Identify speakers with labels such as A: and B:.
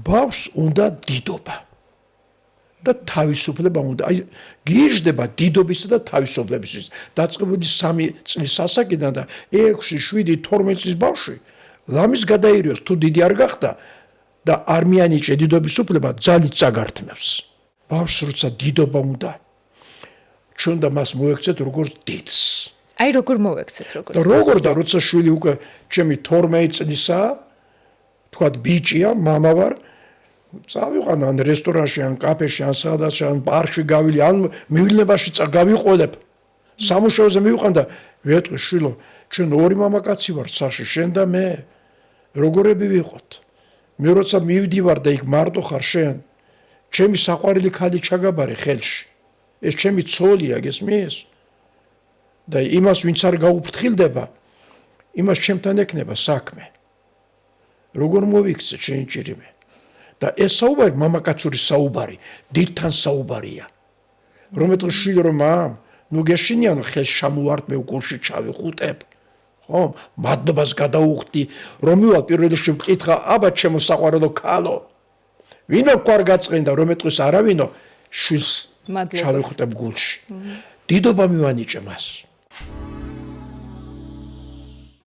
A: ბავშვს უნდა დიდობა და თავისუფლება უნდა. აი გიჟდება დიდობისა და თავისუფლებისთვის. დაწყებული 3 წლის ასაკიდან და 6, 7, 12 წლის ბავშვი ლამის გადაირიოს თუ დიდი არ გახდა და არ მიანიჭე დიდობის უფლება ძალით წაგართმევს. ბავშვს როცა დიდობა უნდა ჩვენ და მას მოექცეთ როგორც დიდს.
B: აი როგორ მოვექცეთ როგორც.
A: როგორ და როცა შვილი უკვე ჩემი 12 წლისაა, თქვათ ბიჭია, მამა ვარ, წავიყან ან რესტორანში, ან კაფეში, ან სადაც, ან ბარში გავილი, ან მივილნებაში გავიყოლებ. სამუშაოზე მივიყან და ვეტყვი შვილო, ჩვენ 2 მამაკაცი ვართ საში, შენ და მე. როგორები ვიყოთ? მე როცა მივდივარ და იქ მარტო ხარ შენ, ჩემი საყვარელი ქალი ჩაგაბარე ხელში. ეს ჩემი ცოლია, გესმის? და იმას ვინც არ გაუფრთხილდება, იმას ჩემთან ექნება საქმე. როგორ მოვიქცე შენ ჭირიმე? და ეს საუბარი მამაკაცური საუბარი, დიდთან საუბარია. რომელთვის შვილი რომ ნუ გეშინიანო ხელს ჩამოვარდ მე უკულში ჩავიხუტებ. ხო, მადლობას გადაუხდი, რომ მივალ პირველ რიგში ვკითხა, აბა ჩემო საყვარელო ქალო. ვინო ყარ გაწყენდა, რომელთვის არავინო შვილს ჩავიხუტებ გულში. დიდობა მივანიჭე მას.